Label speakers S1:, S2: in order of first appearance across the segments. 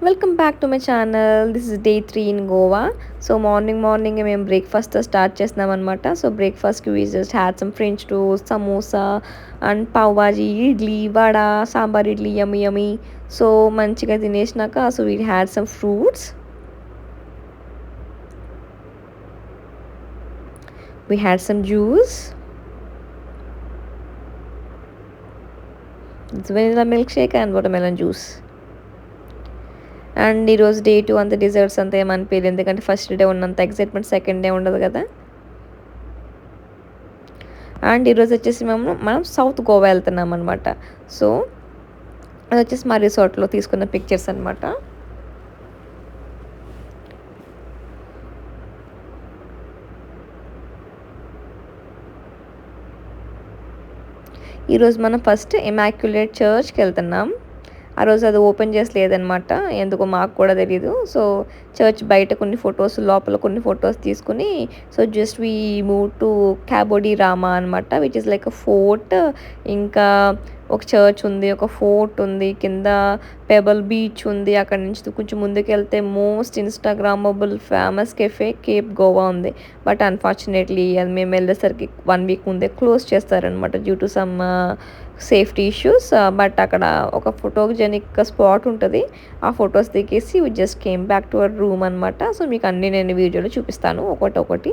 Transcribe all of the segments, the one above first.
S1: Welcome back to my channel. This is day 3 in Goa. So morning మేము breakfast start చేస్తున్నాం అనమాట. So బ్రేక్ఫాస్ట్కి we just had some French toast, samosa and pav bhaji, idli, vada, sambar idli, yummy yummy. So మంచిగా తినేసినాక so we had some fruits. We had some juice. It's vanilla milkshake and watermelon juice. And ఈరోజు day 2 అంత desserts అంతా ఏమనిపించలేదు, ఎందుకంటే first day ఉన్నంత excitement second day ఉండదు కదా. And ఈరోజు వచ్చేసి మనం సౌత్ గోవా వెళ్తున్నాం అనమాట. సో అది వచ్చేసి మా రిసార్ట్లో తీసుకున్న పిక్చర్స్ అనమాట. ఈరోజు మనం ఫస్ట్ ఇమాక్యులేట్ చర్చ్కి వెళ్తున్నాం. ఆ రోజు అది ఓపెన్ చేసి లేదనమాట, ఎందుకో మాకు కూడా తెలీదు. సో చర్చ్ బయట కొన్ని ఫొటోస్, లోపల కొన్ని ఫొటోస్ తీసుకుని so just we move to Cabo de Rama అనమాట, which is like a fort. ఇంకా ఒక చర్చ్ ఉంది, ఒక ఫోర్ట్ ఉంది, కింద పెబల్ బీచ్ ఉంది. అక్కడ నుంచి కొంచెం ముందుకు వెళ్తే most instagrammable famous cafe cape Goa ఉంది. బట్ అన్ఫార్చునేట్లీ అది మేము వెళ్ళేసరికి 1 వీక్ ముందే క్లోజ్ చేస్తారనమాట due to some safety issues. But అక్కడ ఒక ఫోటోజెనిక్ స్పాట్ ఉంటుంది, ఆ ఫొటోస్ దిగేసి we just came back to our room అనమాట. సో మీకు అన్నీ నేను వీడియోలో చూపిస్తాను ఒకటి.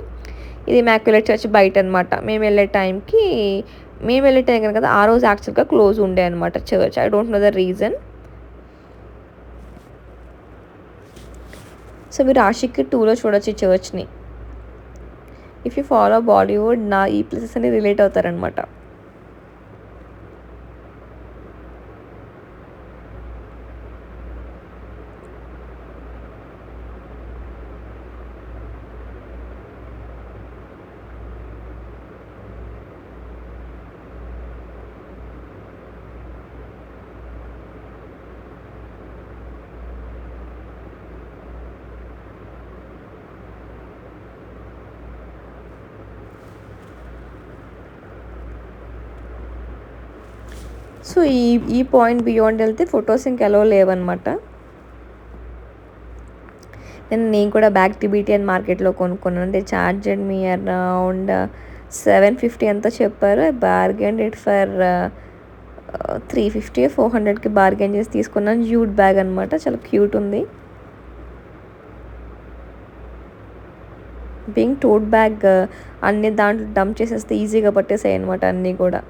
S1: ఇది మ్యాక్యులేట్ చర్చ్ బయట అనమాట. మేము వెళ్ళే టైం కదా ఆ రోజు యాక్చువల్గా క్లోజ్ ఉండే అనమాట church. I don't know the reason. So మీరు ఆషిక్ 2లో చూడొచ్చు ఈ చర్చ్ని. ఇఫ్ యూ ఫాలో బాలీవుడ్ నా ఈ ప్లేసెస్ అన్ని రిలేట్ అవుతారనమాట. సో ఈ పాయింట్ బియాండ్ వెళ్తే ఫొటోస్ ఇంకెలో లేవన్నమాట. నేను కూడా బ్యాక్ టిబిటియన్ మార్కెట్లో కొనుక్కున్నాను. అంటే ఛార్జెడ్ మీ అరౌండ్ 750 ఎంతో చెప్పారు. ఐ బార్గెన్ ఇట్ ఫర్ 350 400కి బార్గెన్ చేసి తీసుకున్నాను. జ్యూట్ బ్యాగ్ అనమాట, చాలా క్యూట్ ఉంది. బీయింగ్ టోట్ బ్యాగ్ అన్ని దాంట్లో డంప్ చేసేస్తే ఈజీగా పట్టేసాయి అనమాట అన్నీ కూడా.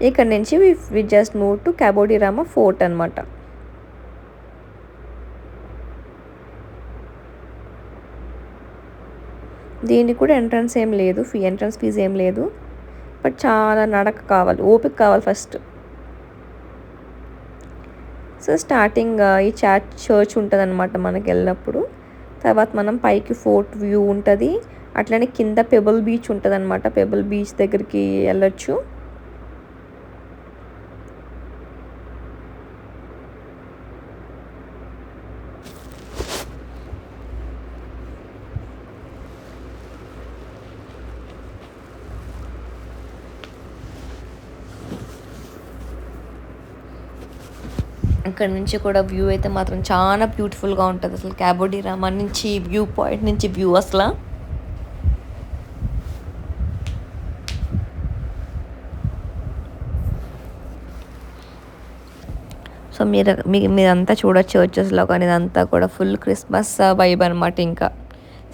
S1: ఇక్కడ నుంచి we just move to Cabo de Rama fort అనమాట. దీనికి కూడా ఎంట్రన్స్ ఫీజ్ ఏం లేదు. బట్ చాలా నడక కావాలి, ఓపిక కావాలి ఫస్ట్. సో స్టార్టింగ్ ఈ చర్చ్ ఉంటుంది అనమాట మనకి వెళ్ళినప్పుడు. తర్వాత మనం పైకి ఫోర్ట్ వ్యూ ఉంటుంది, అట్లనే కింద పెబుల్ బీచ్ ఉంటుంది అనమాట. పెబుల్ బీచ్ దగ్గరికి వెళ్ళొచ్చు. ఇక్కడ నుంచి కూడా వ్యూ అయితే మాత్రం చాలా బ్యూటిఫుల్గా ఉంటుంది. అసలు క్యాబోడి రామా నుంచి వ్యూ పాయింట్ నుంచి వ్యూ అసలు సో మీరంతా చూడొచ్చు వచ్చేసలో. కానీ ఇదంతా కూడా ఫుల్ క్రిస్మస్ వైబ్ అనమాట. ఇంకా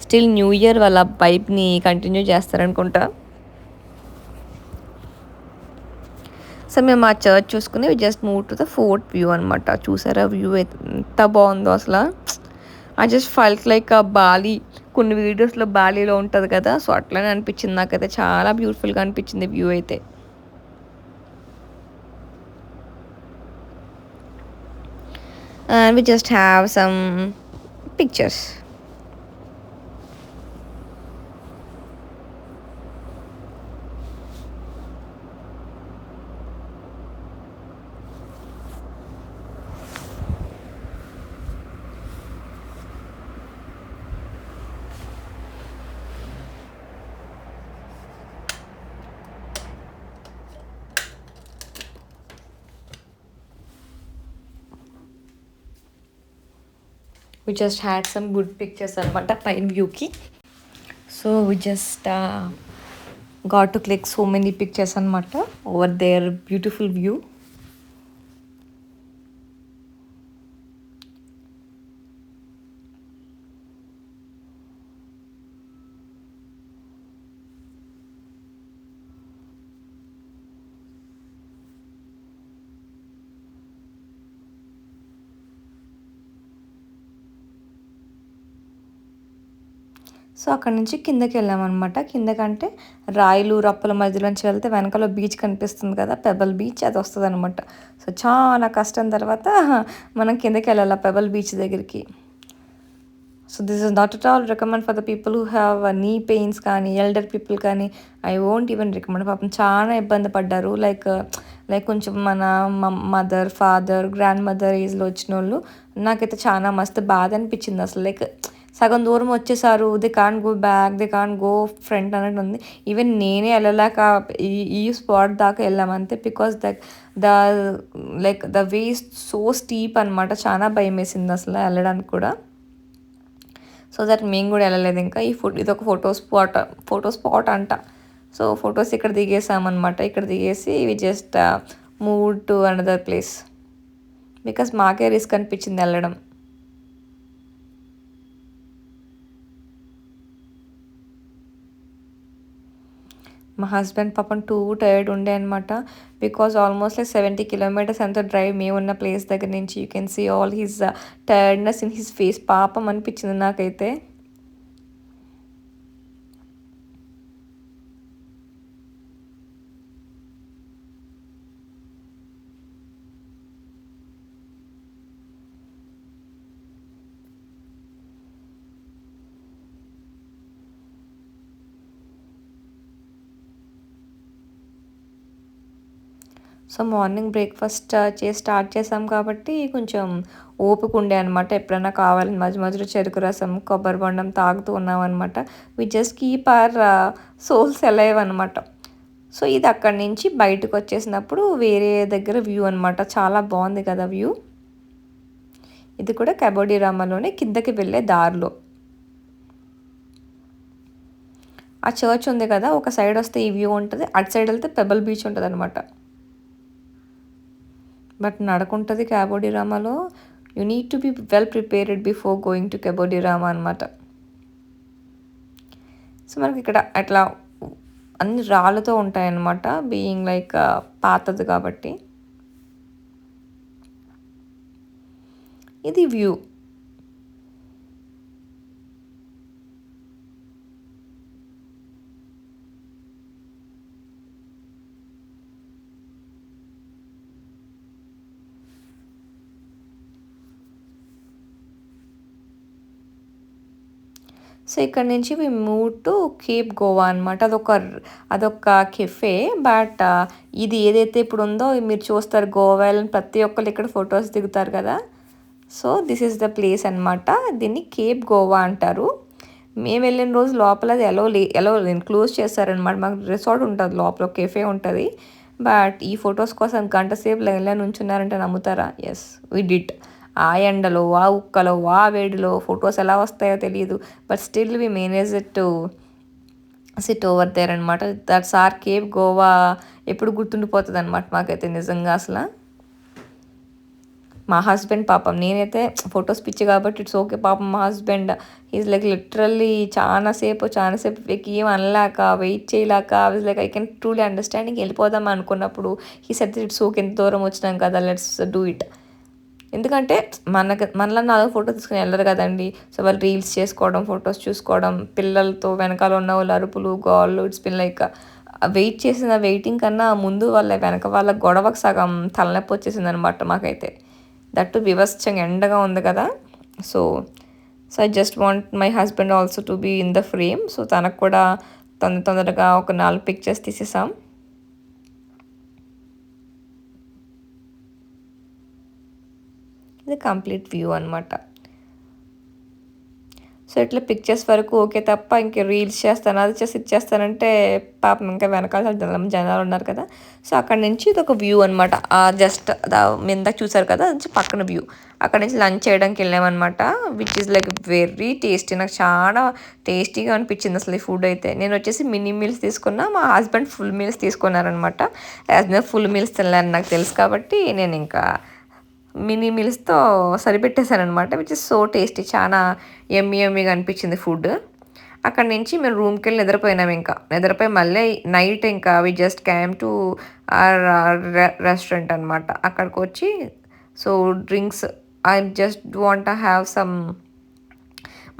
S1: స్టిల్ న్యూ ఇయర్ వాళ్ళ వైబ్ని కంటిన్యూ చేస్తారనుకుంటా. సో మేము ఆ చర్చ్ చూసుకుని just move to the fourth view అనమాట. చూసారా వ్యూ ఎంత బాగుందో అసలు. I just felt like Bali. కొన్ని వీడియోస్లో బాలీలో ఉంటుంది కదా, సో అట్లనే అనిపించింది నాకైతే. చాలా బ్యూటిఫుల్గా అనిపించింది వ్యూ అయితే. And we just have some pictures. We just had some good pictures అనమాట పైన వ్యూకి. So we just got to click so many pictures అనమాట over their beautiful view. So అక్కడి నుంచి కిందకి వెళ్ళామన్నమాట. కిందకంటే రాయిలు రప్పల మధ్యలోంచి వెళ్తే వెనకాల బీచ్ కనిపిస్తుంది కదా, పెబల్ బీచ్, అది వస్తుందన్నమాట. సో చాలా కష్టం తర్వాత మనం కిందకి వెళ్ళాలి పెబల్ బీచ్ దగ్గరికి. So this is not at all recommend for the people who have నీ పెయిన్స్ కానీ ఎల్డర్ పీపుల్ కానీ. I won't even recommend. పాపం చాలా ఇబ్బంది పడ్డారు. లైక్ కొంచెం మన మదర్ ఫాదర్ గ్రాండ్ మదర్ ఏజ్లో వచ్చిన వాళ్ళు. నాకైతే చాలా మస్తు బాధ అనిపించింది అసలు. లైక్ సగం దూరం వచ్చేసారు, they can go back, they can go front అన్నట్టు ఉంది. ఈవెన్ నేనే వెళ్ళలేక ఈ స్పాట్ దాకా వెళ్ళామంతే. Because the like the way so steep అనమాట. చాలా భయం వేసింది అసలు వెళ్ళడానికి కూడా. సో దట్ మేము కూడా వెళ్ళలేదు ఇంకా. ఇది ఒక ఫోటో స్పాట్ అంట. సో ఫొటోస్ ఇక్కడ దిగేసామన్నమాట. ఇక్కడ దిగేసి we just move to another place because మాకే రిస్క్ అనిపించింది వెళ్ళడం. మా హస్బెండ్ పాపం టూ టైర్డ్ ఉండే అనమాట. బికాజ్ ఆల్మోస్ట్ లైక్ 70 కిలోమీటర్స్ ఎంతో డ్రైవ్ మేము ఉన్న ప్లేస్ దగ్గర నుంచి. You can see all his tiredness in his face. పాపం అనిపించింది నాకైతే. సో మార్నింగ్ బ్రేక్ఫాస్ట్ చేసి స్టార్ట్ చేసాం కాబట్టి కొంచెం ఓపిక ఉండే అనమాట. ఎప్పుడైనా కావాలని మధ్య మధ్యలో చెరుకు రసం కొబ్బరి బొండం తాగుతూ ఉన్నాం అనమాట. We just keep our souls alive అనమాట. సో ఇది అక్కడి నుంచి బయటకు వచ్చేసినప్పుడు వేరే దగ్గర వ్యూ అనమాట. చాలా బాగుంది కదా వ్యూ. ఇది కూడా కెబోడిరామాలోనే కిందకి వెళ్ళే దారిలో. ఆ చర్చ్ ఉంది కదా, ఒక సైడ్ వస్తే ఈ వ్యూ ఉంటుంది, అటు సైడ్ వెళ్తే పెబల్ బీచ్ ఉంటుంది అనమాట. బట్ నడకుంటుంది క్యాబోడిరామాలో. You need to be well prepared before going to Cabo de Rama అనమాట. సో మనకి ఇక్కడ అట్లా అన్ని రాళ్ళతో ఉంటాయన్నమాట. బీయింగ్ లైక్ పాతది కాబట్టి. ఇది వ్యూ. సో ఇక్కడ నుంచి we move to Cape Goa అనమాట. అదొక కెఫే. బట్ ఇది ఏదైతే ఇప్పుడు ఉందో మీరు చూస్తారు, గోవా వెళ్ళని ప్రతి ఒక్కరు ఇక్కడ ఫొటోస్ దిగుతారు కదా. So this is the place అనమాట. దీన్ని కేప్ గోవా అంటారు. మేము వెళ్ళిన రోజు లోపల అది ఎలా క్లోజ్ చేస్తారనమాట. మాకు రిసార్ట్ ఉంటుంది లోపల, కెఫే ఉంటుంది. బట్ ఈ ఫొటోస్ కోసం గంట సేపు లైన్లో నుంచున్నారంటే నమ్ముతారా? Yes we did. ఆ ఎండలో ఆ ఉక్కలో ఆ వేడిలో ఫొటోస్ ఎలా వస్తాయో తెలియదు. But still we manage to sit over there అనమాట. That's our cape Goa. ఎప్పుడు గుర్తుండిపోతుంది అనమాట మాకైతే నిజంగా అసలు. మా హస్బెండ్ పాపం, నేనైతే ఫొటోస్ పిచ్చి కాబట్టి ఇట్స్ ఓకే. పాపం మా హస్బెండ్ ఈజ్ లైక్ లిటరల్లీ చాలాసేపు ఏం అనలేక వెయిట్ చేయలేక like I can truly understanding. వెళ్ళిపోదాం అనుకున్నప్పుడు ఈ సెట్ ఇట్స్ ఓకే, ఎంత దూరం వచ్చినాం కదా, లెట్స్ డూ ఇట్. ఎందుకంటే మనలో నాలుగు ఫోటో తీసుకుని వెళ్ళరు కదండి. సో వాళ్ళు రీల్స్ చేసుకోవడం, ఫొటోస్ చూసుకోవడం, పిల్లలతో వెనకాల ఉన్న వాళ్ళు అరుపులు గోళ్ళు, ఇట్స్ బిన్ లైక్ వెయిట్ చేసిన వెయిటింగ్ కన్నా ముందు వెనక వాళ్ళ గొడవకు సగం తలనొప్పి వచ్చేసింది అనమాట మాకైతే. దట్టు వివత్సంగా ఎండగా ఉంది కదా. So I just want my husband also to be in the frame. So తనకు కూడా తొందరగా ఒక 4 పిక్చర్స్ తీసేసాం. ఇది కంప్లీట్ వ్యూ అనమాట. సో ఇట్లా పిక్చర్స్ వరకు ఓకే తప్ప ఇంక రీల్స్ చేస్తాను అది చేసి ఇది చేస్తానంటే పాపం ఇంకా వెనకాల జనాలు ఉన్నారు కదా. సో అక్కడ నుంచి ఇది ఒక వ్యూ అనమాట. జస్ట్ ఇందాక చూసారు కదా అది పక్కన వ్యూ. అక్కడ నుంచి లంచ్ చేయడానికి వెళ్ళామన్నమాట. Which is like very tasty. నాకు చాలా టేస్టీగా అనిపించింది అసలు ఈ ఫుడ్ అయితే. నేను వచ్చేసి మినీ మీల్స్ తీసుకున్నా, మా హస్బెండ్ ఫుల్ మీల్స్ తీసుకున్నారనమాట. ఫుల్ మీల్స్ తినలేని నాకు తెలుసు కాబట్టి నేను ఇంకా మినీ మీల్స్తో సరిపెట్టేశాను అనమాట. Which is so tasty. చాలా ఎమ్మీగా అనిపించింది ఫుడ్. అక్కడ నుంచి మేము రూమ్కి వెళ్ళి నిద్రపోయినాం. ఇంకా నిద్రపోయి మళ్ళీ నైట్ ఇంకా we just came to restaurant అనమాట. అక్కడికి వచ్చి so drinks I just want have some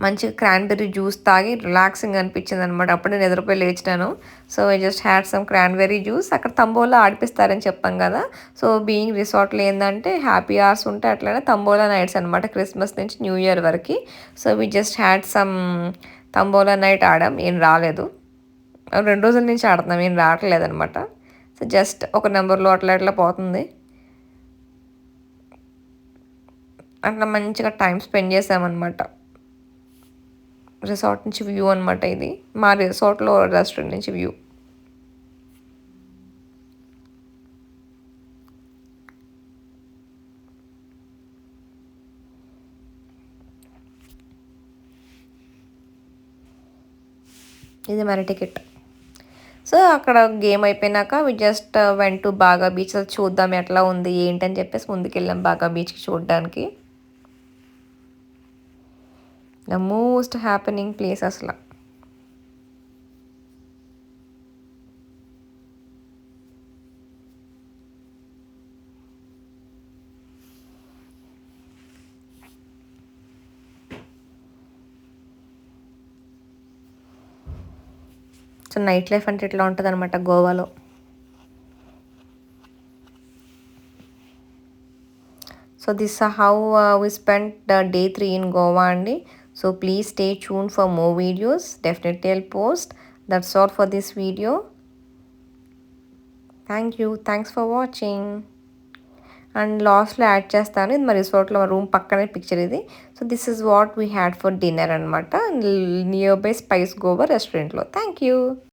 S1: మంచిగా క్రాన్బెర్రీ జ్యూస్ తాగి రిలాక్సింగ్ అనిపించింది అనమాట. అప్పుడే నిద్రపోయి లేచినాను. So I just had some cranberry juice. అక్కడ తంబోలా ఆడిపిస్తారని చెప్పాం కదా. సో బీయింగ్ రిసార్ట్లో ఏంటంటే హ్యాపీ అవర్స్ ఉంటే అట్లనే తంబోలా నైట్స్ అనమాట, క్రిస్మస్ నుంచి న్యూ ఇయర్ వరకు. So we just had some tambola night ఆడాం. ఏం రాలేదు. 2 రోజుల నుంచి ఆడుతున్నాం, ఏం రావట్లేదు అనమాట. సో జస్ట్ ఒక నెంబర్లో అట్లా పోతుంది. అట్లా మంచిగా టైం స్పెండ్ చేసామన్నమాట. రిసార్ట్ నుంచి వ్యూ అనమాట ఇది. మా రిసార్ట్లో రెస్టారెంట్ నుంచి వ్యూ. ఇది మన టికెట్. సో అక్కడ గేమ్ అయిపోయినాక వి జస్ట్ వెంట్ టు బాగా బీచ్. చూద్దాం ఎట్లా ఉంది ఏంటని చెప్పేసి ముందుకెళ్ళాం బాగా బీచ్కి చూడడానికి. ద మోస్ట్ హ్యాపెనింగ్ ప్లేస్ అసలు. సో నైట్ లైఫ్ అంటే ఇట్లా ఉంటుంది అనమాట గోవాలో. So this how we spent day 3 in Goa అండి. So please stay tune for more videos. Definitely I'll post. That's all for this video. Thank you. Thanks for watching. And లాస్ట్లో add చేస్తాను, ఇది మా రిసార్ట్లో రూమ్ పక్కనే picture ఇది. So this is what we had for dinner అనమాట, near by spice Goa రెస్టారెంట్లో. Thank you.